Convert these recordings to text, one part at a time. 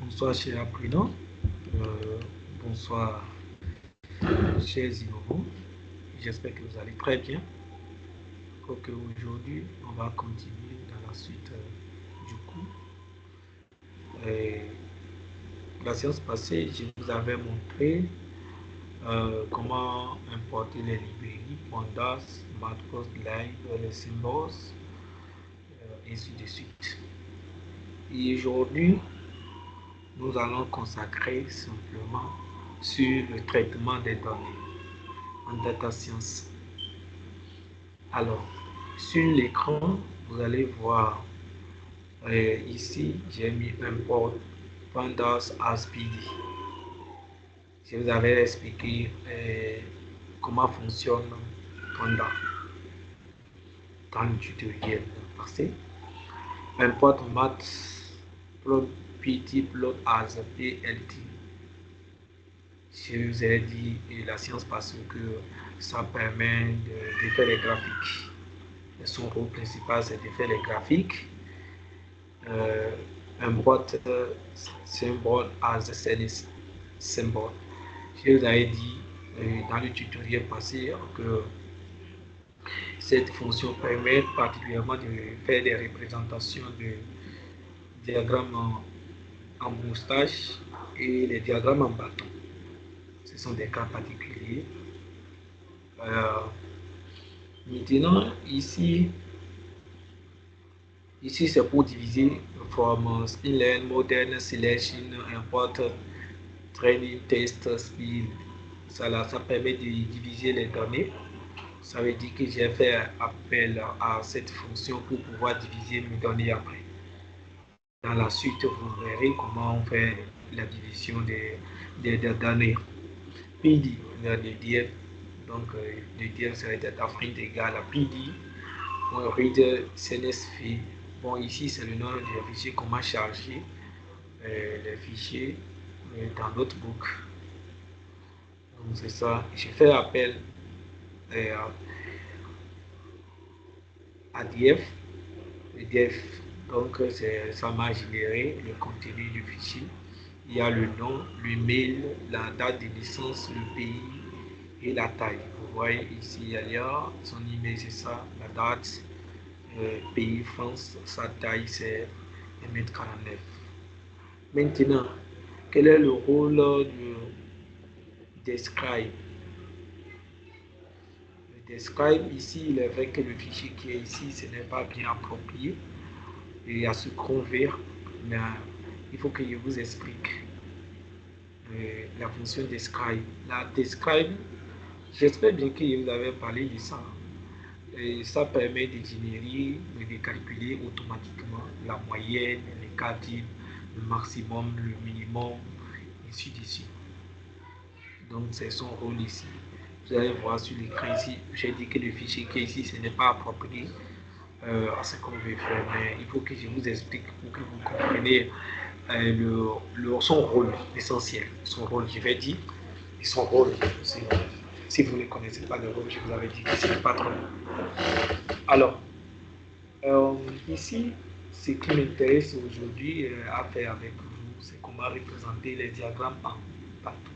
Bonsoir chers apprenants, bonsoir chers innovants, j'espère que vous allez très bien. Donc aujourd'hui, on va continuer dans la suite du cours. La séance passée, je vous avais montré comment importer les librairies, pandas, matplotlib, les symbols, ainsi de suite. Et aujourd'hui, nous allons consacrer simplement sur le traitement des données en data science. Alors, sur l'écran, vous allez voir ici, j'ai mis un port pandas as PD. Je vous avais expliqué comment fonctionne Panda dans le tutoriel passé. Import matplotlib as plt. Je vous ai dit la séance passée que ça permet de faire les graphiques. Son rôle principal, c'est de faire les graphiques. Import symbol as service symbol. Je vous avais dit dans le tutoriel passé que cette fonction permet particulièrement de faire des représentations de diagrammes en moustache et les diagrammes en bâton. Ce sont des cas particuliers. Maintenant, ici c'est pour diviser from inline modern selection import training test speed. Ça permet de diviser les données. Ça veut dire que j'ai fait appel à cette fonction pour pouvoir diviser mes données après. Dans la suite, vous verrez comment on fait la division des données. PD, le DF, donc le DF serait data print égal à PD. Read CNSV. Bon, ici c'est le nom du fichier, comment charger les fichiers dans Notebook. Donc c'est ça. Je fais appel à DF. Le DF, donc ça m'a généré le contenu du fichier. Il y a le nom, le mail, la date de naissance, le pays et la taille. Vous voyez ici, il y a son email, c'est ça, la date, pays France, sa taille c'est 1m49. Maintenant, quel est le rôle du describe? Le describe ici, il est vrai que le fichier qui est ici, ce n'est pas bien approprié. Il y a ce gros vert, mais il faut que je vous explique la fonction describe. La describe, j'espère bien que vous avez parlé de ça. Et ça permet de générer, de calculer automatiquement la moyenne, les cardines, le maximum, le minimum, ainsi de suite. Donc c'est son rôle ici. Vous allez voir sur l'écran ici, j'ai dit que le fichier qui est ici, ce n'est pas approprié à ce qu'on veut faire, mais il faut que je vous explique pour que vous compreniez son rôle essentiel. Son rôle, je vais dire, et son rôle, si vous ne connaissez pas le rôle, je vous avais dit que ce n'est pas trop. Alors, ici, ce qui m'intéresse aujourd'hui à faire avec vous, c'est comment représenter les diagrammes en bateau.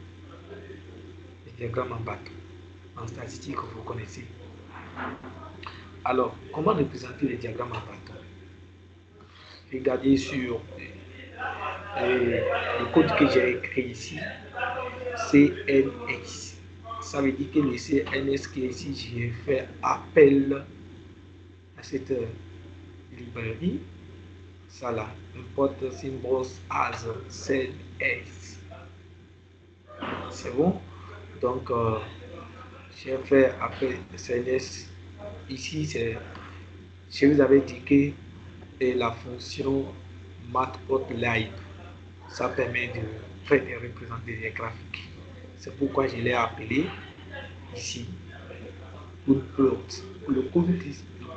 Les diagrammes en bateau. En statistique, vous connaissez. Alors, comment représenter les diagrammes en bateau? Regardez sur le code que j'ai écrit ici, CNS. Ça veut dire que le CNS qui est ici, j'ai fait appel à cette librairie. Ça là, import symbols as CNS. C'est bon? Donc, j'ai fait appel à CNS. Ici, je vous avais dit que la fonction matplotlib, ça permet de faire des représenter des graphiques. C'est pourquoi je l'ai appelé ici plot. Le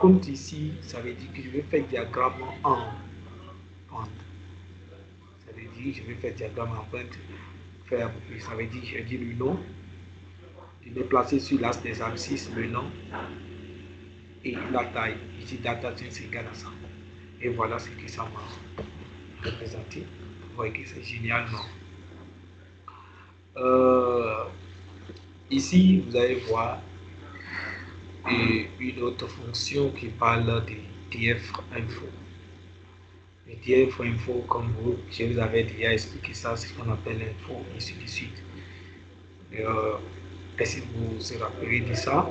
compte ici, ça veut dire que je vais faire diagramme en pointe. Ça veut dire que je vais faire diagramme en pointe. Ça veut dire que j'ai dit le nom. Je vais placer sur l'axe des abscisses le nom et la taille. Ici, data c'est égal à ça. Et voilà ce que ça m'a représenté. voyez que c'est génial, non? Ici, vous allez voir une autre fonction qui parle de TF Info. Le TF Info, comme je vous avais déjà expliqué ça, c'est ce qu'on appelle l'info, et ainsi de suite. Est-ce que vous vous rappelez de ça?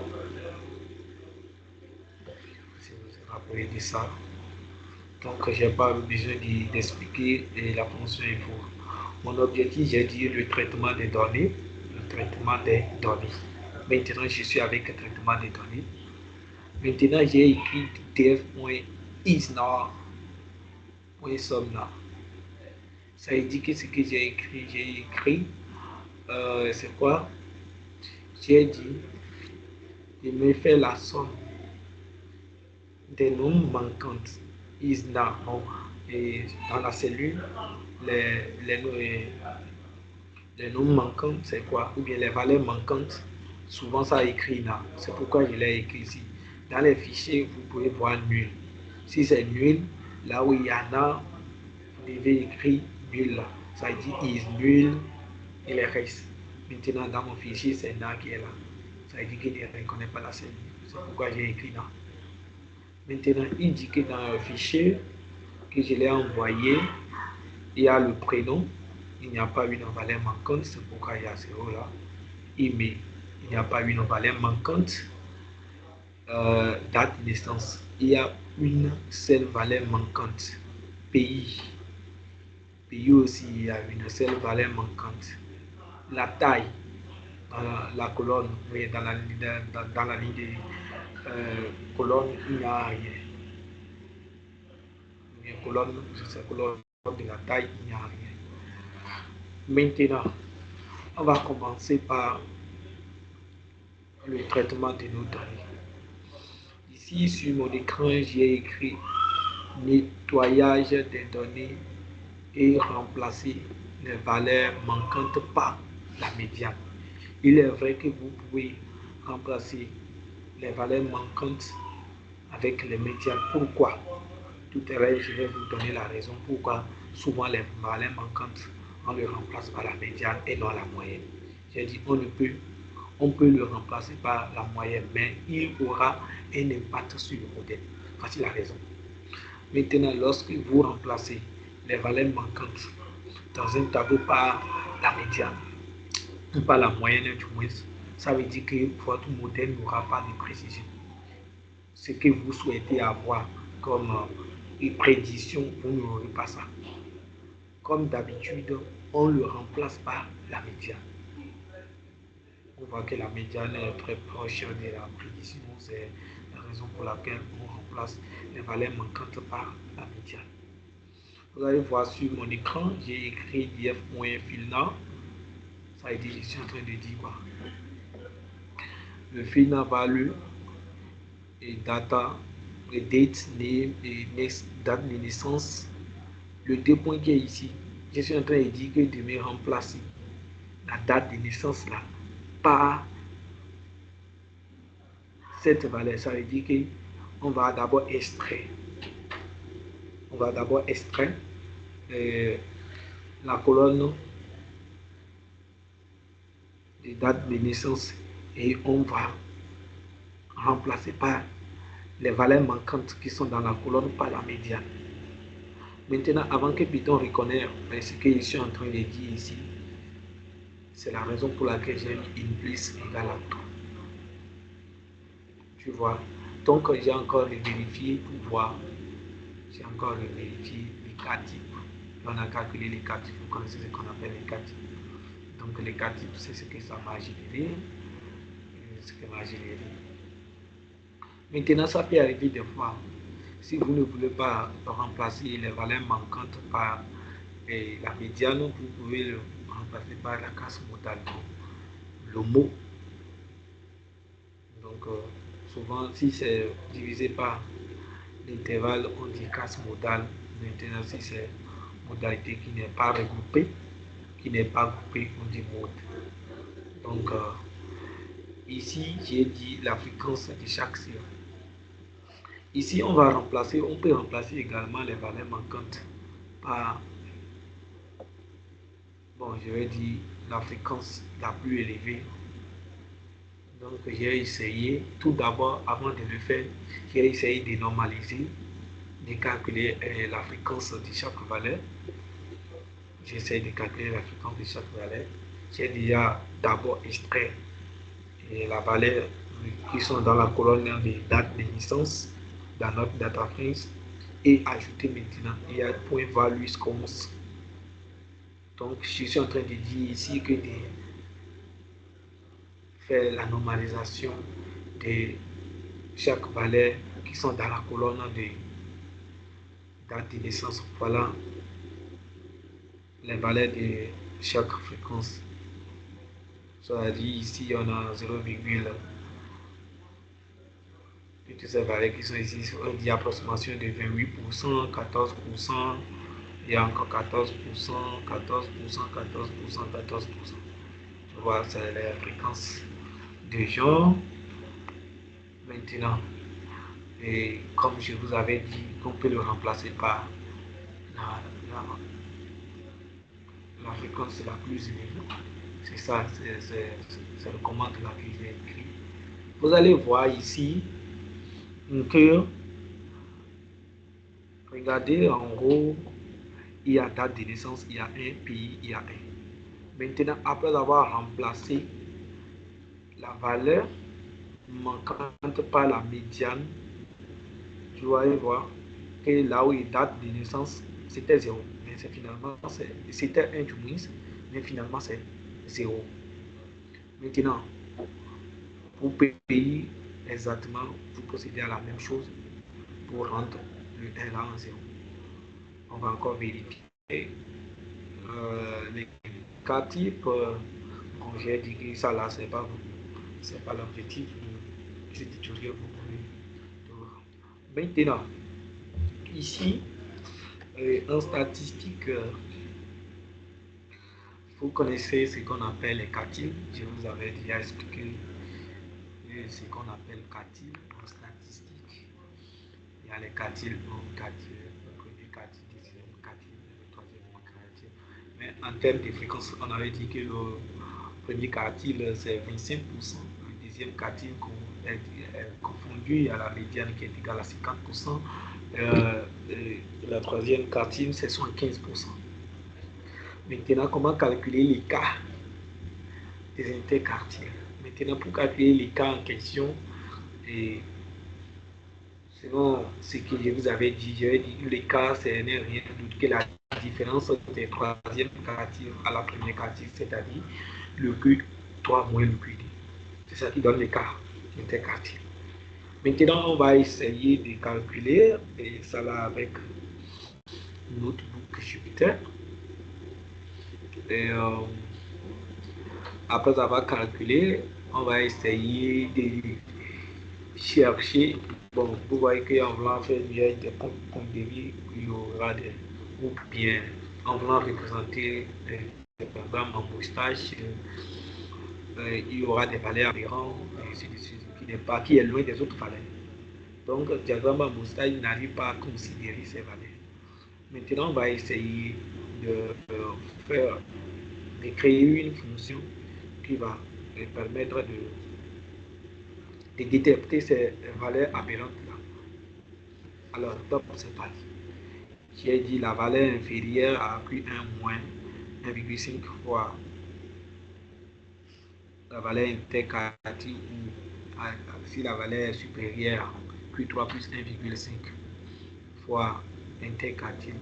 Si vous vous rappelez de ça. Donc, je n'ai pas besoin d'expliquer la fonction info. Mon objectif, j'ai dit le traitement des données. Le traitement des données. Maintenant, je suis avec le traitement des données. Maintenant, j'ai écrit tf.isNor.somNor. Ça indique ce que j'ai écrit. J'ai écrit, c'est quoi? J'ai dit, je me fais la somme des nombres manquantes isNor. Et dans la cellule, les nombres manquants, c'est quoi? Ou bien les valeurs manquantes, souvent ça écrit là. C'est pourquoi je l'ai écrit ici. Dans les fichiers, vous pouvez voir nul. Si c'est nul, là où il y en a, vous devez écrire nul là. Ça dit is nul et les restes. Maintenant, dans mon fichier, c'est là qui est là. Ça dit qu'il ne reconnaît pas la cellule. C'est pourquoi j'ai écrit là. Maintenant, il dit que dans le fichier que je l'ai envoyé, il y a le prénom. Il n'y a pas une valeur manquante, c'est pourquoi il y a 0 là. Email, il n'y a pas une valeur manquante. Date de naissance, il y a une seule valeur manquante. Pays, pays aussi, il y a une seule valeur manquante. La taille, dans la colonne, oui, dans la ligne de colonne, il n'y a rien. Une colonne, c'est colonne de la taille, il n'y a rien. Maintenant, on va commencer par le traitement de nos données. Ici, sur mon écran, j'ai écrit nettoyage des données et remplacer les valeurs manquantes par la médiane. Il est vrai que vous pouvez remplacer les valeurs manquantes avec les médianes. Pourquoi? Tout à l'heure, je vais vous donner la raison pourquoi souvent les valeurs manquantes, on les remplace par la médiane et non la moyenne. J'ai dit on peut le remplacer par la moyenne, mais il aura un impact sur le modèle. Voici la raison. Maintenant, lorsque vous remplacez les valeurs manquantes dans un tableau par la médiane, ou par la moyenne du moins, ça veut dire que votre modèle n'aura pas de précision. Ce que vous souhaitez avoir comme prédiction, vous n'aurez pas ça. Comme d'habitude, on le remplace par la médiane. On voit que la médiane est très proche de la prédiction. C'est la raison pour laquelle on remplace les valeurs manquantes par la médiane. Vous allez voir sur mon écran, j'ai écrit df.filna. Ça a été, je suis en train de dire quoi? Le filna value et data, le date, name et date de naissance. Le deux points qui est ici, je suis en train de dire que de me remplacer la date de naissance là par cette valeur. Ça veut dire qu'on va d'abord extraire. On va d'abord extraire la colonne de date de naissance et on va remplacer par les valeurs manquantes qui sont dans la colonne par la médiane. Maintenant, avant que Python reconnaisse ce que je suis en train de dire ici, c'est la raison pour laquelle j'ai mis une plus égale à 3. Tu vois, donc j'ai encore vérifié pour voir. J'ai encore vérifié les cas types. On a calculé les cas types. Vous connaissez ce qu'on appelle les cas types. Donc les cas types, c'est ce que ça va générer. Ce que va générer. Maintenant, ça peut arriver des fois. Si vous ne voulez pas remplacer les valeurs manquantes par la médiane, vous pouvez le remplacer par la casse modale, le mot. Donc, souvent, si c'est divisé par l'intervalle, on dit casse modale. Maintenant, si c'est modalité qui n'est pas regroupée, groupée, on dit mode. Donc, ici, j'ai dit la fréquence de chaque série. Ici, on peut remplacer également les valeurs manquantes par bon, je vais dire la fréquence la plus élevée. Donc, j'ai essayé, tout d'abord, avant de le faire, j'ai essayé de normaliser, de calculer la fréquence de chaque valeur. J'essaie de calculer la fréquence de chaque valeur. J'ai déjà d'abord extrait la valeur qui sont dans la colonne des dates de naissance dans notre data frame et ajouter maintenant il y a point value scores. Donc je suis en train de dire ici que de faire la normalisation de chaque valeur qui sont dans la colonne de date de naissance. Voilà les valeurs de chaque fréquence. Ça dit ici on a 0, et toutes ces valeurs qui sont ici, on dit approximation de 28%, 14%, et encore 14%, 14%, 14%, 14%. Tu vois, c'est les fréquences de genre. Maintenant, et comme je vous avais dit, on peut le remplacer par la, la, la fréquence la plus élevée. C'est ça, c'est le commande là que j'ai écrit. Vous allez voir ici que, regardez en haut, il y a date de naissance, il y a un pays, il y a un. Maintenant, après avoir remplacé la valeur manquante par la médiane, tu vas voir que là où il date de naissance, c'était 0. Mais c'est finalement, c'était 1 du moins, mais finalement c'est 0. Maintenant, pour payer exactement, vous procédez à la même chose pour rendre le 1 là en 0. On va encore vérifier les cas types. Bon, j'ai dit que ça là, c'est pas l'objectif de ce tutoriel. Maintenant, ici, en statistique, vous connaissez ce qu'on appelle les quartiles. Je vous avais déjà expliqué ce qu'on appelle quartiles en statistique. Il y a les quartiles 1, quartile, le premier quartile, le deuxième quartile, le troisième quartile. Mais en termes de fréquence, on avait dit que le premier quartile, c'est 25%. Le deuxième quartile est confondu à la médiane qui est égale à 50%. La troisième quartile, c'est 75%. Maintenant, comment calculer l'écart des interquartiles? Maintenant, pour calculer l'écart en question, et selon ce que je vous avais dit, j'avais dit que l'écart, ce n'est rien d'autre que la différence des troisième quartile à la première quartile, c'est-à-dire le Q3 moins le Q2. C'est ça qui donne l'écart interquartile. Maintenant, on va essayer de calculer et ça là avec notebook Jupyter. Et après avoir calculé, on va essayer de chercher. Bon, vous voyez qu'en voulant faire des comptes de vie, il y aura des, ou bien en voulant représenter des programmes en moustache, il y aura des valeurs aberrantes, qui est loin des autres valeurs. Donc, le diagramme en moustache n'arrive pas à considérer ces valeurs. Maintenant, on va essayer de faire, de créer une fonction qui va permettre de détecter ces valeurs aberrantes-là. Alors, top, c'est parti. J'ai dit la valeur inférieure à Q1 moins 1,5 fois la valeur interquartile ou si la valeur est supérieure à Q3 plus 1,5 fois interquartile.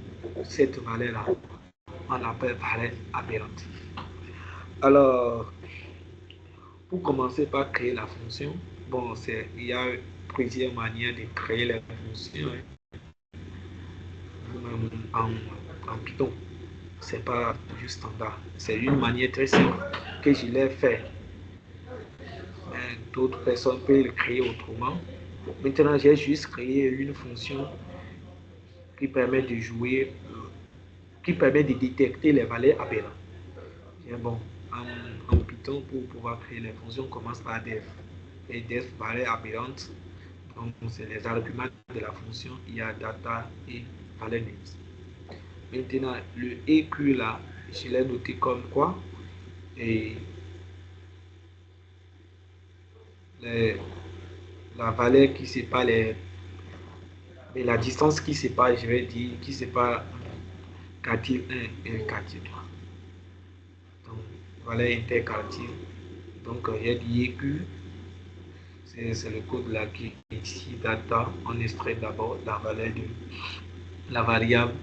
Cette valeur-là, on l'appelle valeur aberrante. Alors, pour commencer par créer la fonction, bon, il y a plusieurs manières de créer la fonction en Python. C'est pas du standard. C'est une manière très simple que je l'ai fait. D'autres personnes peuvent le créer autrement. Maintenant, j'ai juste créé une fonction qui permet de jouer, qui permet de détecter les valeurs aberrantes. Bon, en Python, pour pouvoir créer les fonctions, on commence par def. Et def valeurs aberrantes. Donc, c'est les arguments de la fonction. Il y a data et valeur names. Maintenant, le EQ là, je l'ai noté comme quoi et la valeur qui sépare mais la distance qui sépare, je vais dire, qui sépare quartile 1 et quartile 3. Donc, valeur interquartile. Donc, j'ai dit que c'est le code là qui est ici, data. On extrait d'abord la valeur de la variable,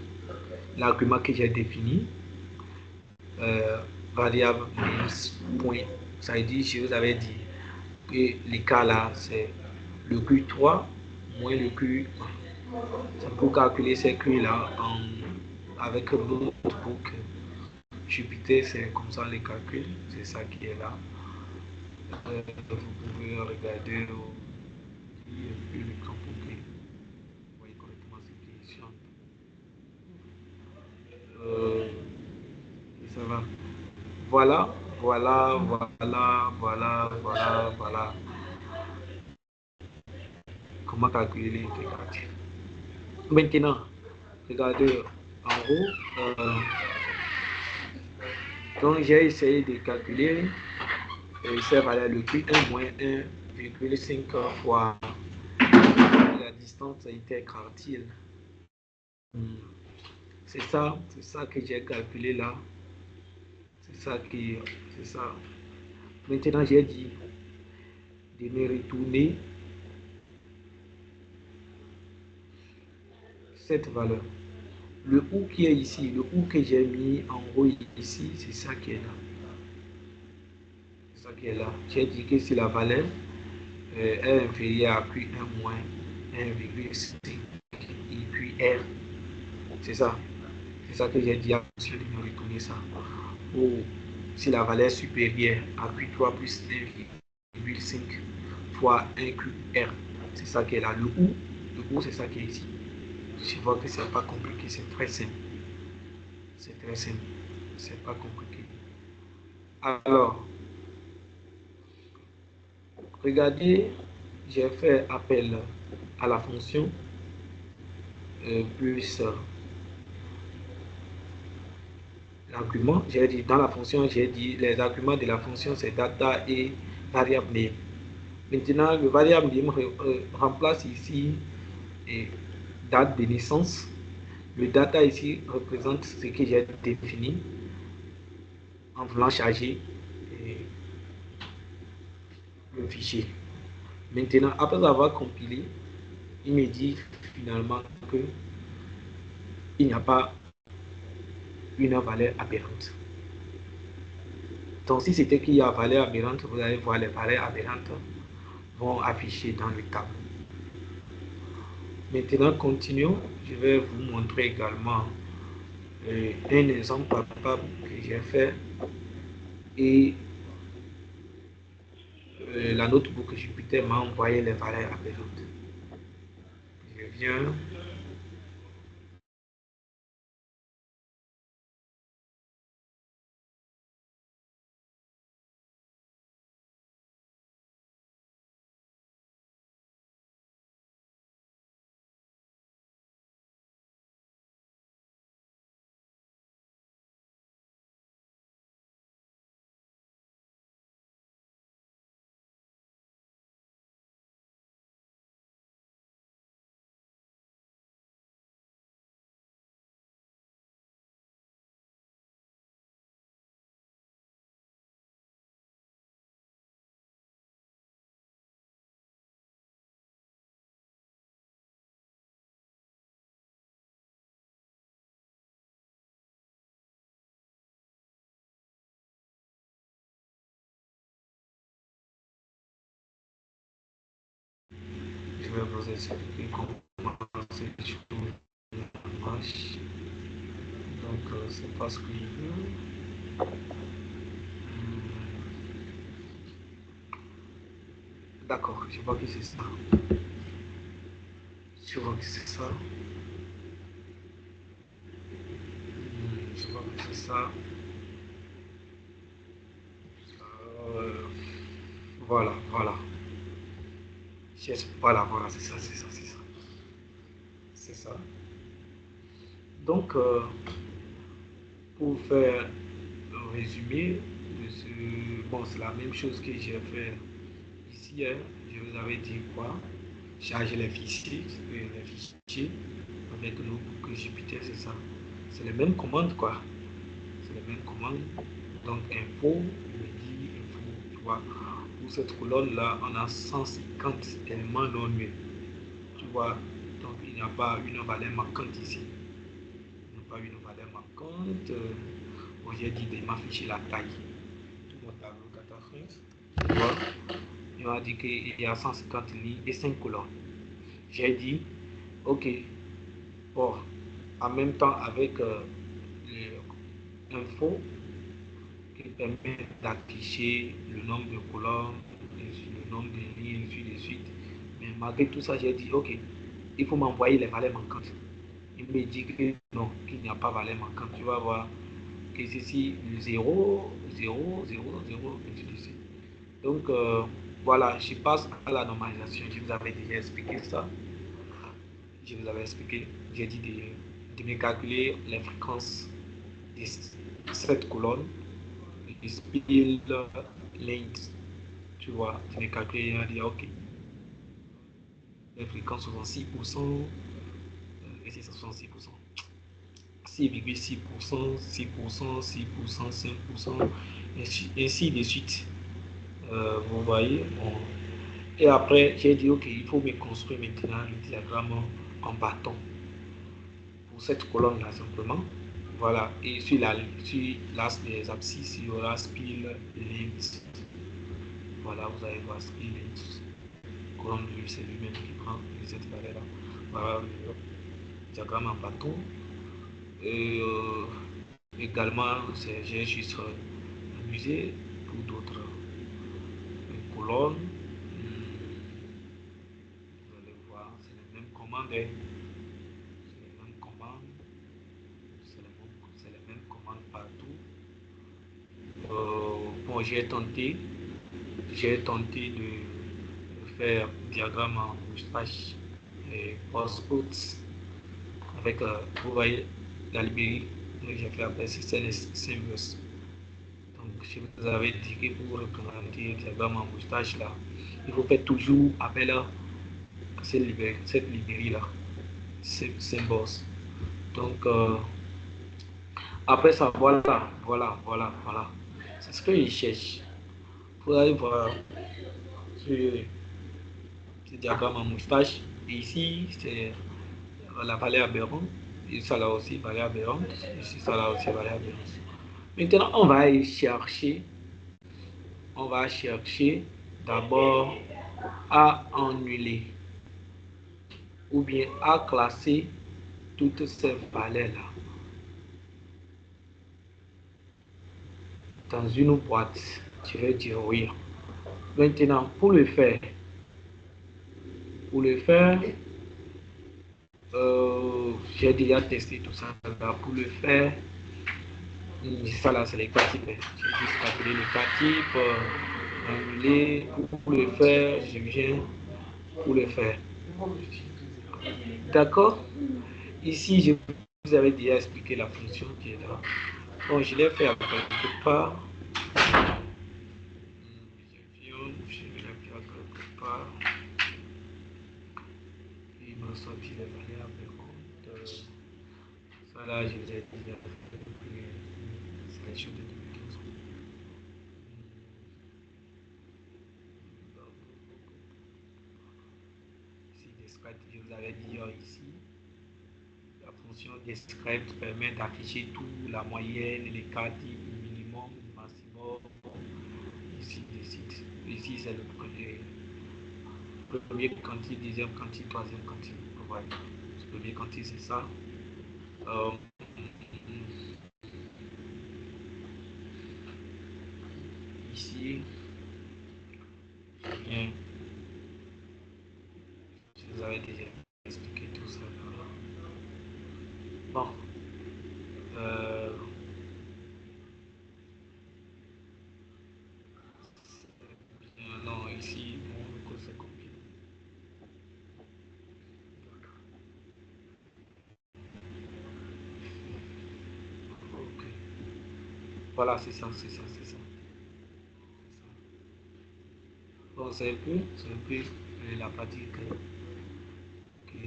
l'argument que j'ai défini, euh, variable point. Ça veut dire, je vous avais dit que l'écart là, c'est le Q3 moins le Q1. C'est pour calculer ces Q là avec l'autre notebook Jupyter, c'est comme ça les calculs, c'est ça qui est là. Vous pouvez regarder le camp pour que vous voyez correctement ce qui chante. Ça va. Voilà, voilà, voilà, voilà, voilà, voilà. Comment calculer l'intégratif. Maintenant, regardez en haut. Donc, j'ai essayé de calculer ça valait le Q1 moins 1,5 fois la distance interquartile. C'est ça que j'ai calculé là. C'est ça qui, c'est ça. Maintenant, j'ai dit de me retourner cette valeur. Le ou qui est ici, le ou que j'ai mis en haut ici, c'est ça qui est là. C'est ça qui est là. J'ai dit que si la valeur est inférieure à Q1 moins 1,5 IQR, c'est ça. C'est ça que j'ai dit à monsieur de me retourner ça. Ou si la valeur est supérieure à Q3 plus 1,5 fois 1QR, c'est ça qui est là. Le ou c'est ça qui est ici. Je vois que c'est pas compliqué, c'est très simple. C'est très simple. C'est pas compliqué. Alors, regardez, j'ai fait appel à la fonction plus l'argument. J'ai dit dans la fonction, j'ai dit les arguments de la fonction c'est data et variable name. Maintenant, le variable name remplace ici et date de naissance. Le data ici représente ce que j'ai défini en voulant charger le fichier. Maintenant, après avoir compilé, il me dit finalement que il n'y a pas une valeur aberrante. Donc, si c'était qu'il y a valeur aberrante, vous allez voir les valeurs aberrantes vont afficher dans le tableau. Maintenant, continuons. Je vais vous montrer également un exemple palpable que j'ai fait et la notebook Jupyter m'a envoyé les valeurs aberrantes. Je viens. Je vais vous expliquer comment cette chose marche. Donc, c'est pas ce que je veux. D'accord, je vois que c'est ça. Je vois que c'est ça. Je vois que c'est ça. Euh, voilà, voilà. Voilà, voilà, c'est ça, c'est ça, c'est ça. C'est ça. Donc, pour faire un résumé de ce... Bon, c'est la même chose que j'ai fait ici. Hein. Je vous avais dit quoi? Charger les fichiers avec Notebook Jupyter, c'est ça. C'est les mêmes commandes, quoi. C'est les mêmes commandes. Donc, info, il me dit info, tu vois. Pour cette colonne-là, on a 150 éléments non nuls. Tu vois, donc il n'y a pas une valeur manquante ici. Il n'y a pas une valeur manquante. Bon, j'ai dit de m'afficher la taille. Tout mon tableau catastrophe. Tu vois, il m'a dit qu'il y a 150 lignes et 5 colonnes. J'ai dit, ok, bon, en même temps avec l'info qui permet d'afficher le nombre de colonnes, le nombre de lignes, ainsi de suite. Mais malgré tout ça, j'ai dit, ok, il faut m'envoyer les valeurs manquantes. Il me dit que non, qu'il n'y a pas valeur manquante. Tu vas voir que ceci, 0, 0, 0, 0, ainsi de suite. Donc, voilà, je passe à la normalisation. Je vous avais déjà expliqué ça. Je vous avais expliqué, j'ai dit de me calculer les fréquences de cette colonne, de speed length, tu vois, de me calculer et de dire, ok, les fréquences 66%, et c'est 66%. 6,6%, 6%, 6%, 5%, ainsi de suite. Vous voyez. Bon. Et après, j'ai dit, OK, il faut me construire maintenant le diagramme en bâton. Pour cette colonne-là, simplement. Voilà. Et sur l'as des abscisses, il y aura spill, length. Voilà, vous allez voir spill, length. Colonne 2, c'est lui-même qui prend cette valeur-là. Voilà le diagramme en bâton. Et également, j'ai juste amusé pour d'autres colonnes. Vous allez voir, c'est les mêmes commandes. C'est les mêmes commandes. C'est les mêmes commandes partout. Bon, j'ai tenté de faire diagramme en moustache et post avec, vous voyez, la librairie que j'ai fait après, c'est CSS. Donc, je vous avais dit que pour représenter le diagramme en moustache là, il faut faire toujours appel à cette librairie-là, Symbols. Donc, après ça, voilà. C'est ce que je cherche. Vous allez voir ce diagramme en moustache. Et ici, c'est la vallée aberrante. Et ça là aussi, vallée aberrante. Ici, ça là aussi, vallée aberrante. Maintenant, on va chercher d'abord à annuler ou bien à classer toutes ces valeurs-là dans une boîte. Je vais dire oui. Maintenant, pour le faire, j'ai déjà testé tout ça. Pour le faire, ça là, c'est les cas types. J'ai juste calculé les cas types, annuler. Pour le faire, je viens pour le faire. D'accord? Ici, je vous avais déjà expliqué la fonction qui est là. Bon, je l'ai fait à quelque part. Je vais la faire quelque part. Il m'a sorti les valeurs aberrantes. Ça là, je vous ai déjà fait une sélection de 2015. Ici, describe, je vous avais dit ici. La fonction describe permet d'afficher tout, la moyenne, les cas types, le minimum, le maximum. Ici c'est le premier quantité, deuxième quantité, troisième quantité. Voilà. Le premier quantité, c'est ça. Euh, Ici, je viens, je vous avais déjà expliqué tout ça. Bon, euh, non, ici, bon, c'est compliqué. Ok. Voilà, c'est ça, c'est ça, c'est ça. Donc c'est un peu la pratique que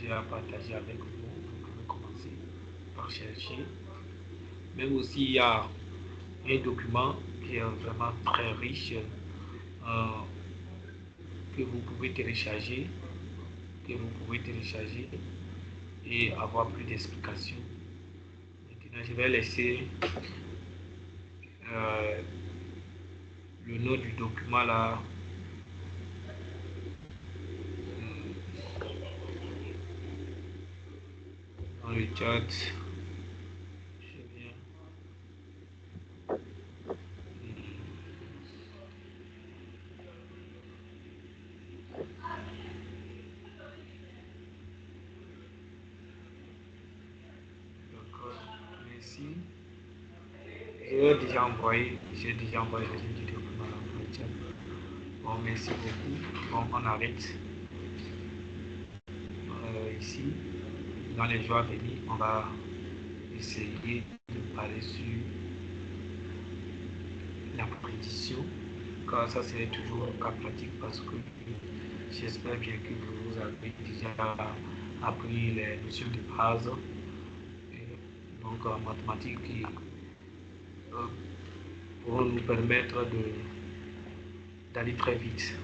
j'ai à partager avec vous. Vous pouvez commencer par chercher. Même aussi, il y a un document qui est vraiment très riche que vous pouvez télécharger, et avoir plus d'explications. Maintenant, je vais laisser euh, le nom du document là dans le chat. Je viens. D'accord. Merci. J'ai déjà envoyé le lien du document dans le chat. Bon, merci beaucoup. Bon, on arrête ici. Dans les jours à venir, on va essayer de parler sur la prédiction, car ça serait toujours un cas pratique parce que j'espère bien que vous avez déjà appris les notions de base, et donc en mathématiques qui pourront nous permettre d'aller très vite.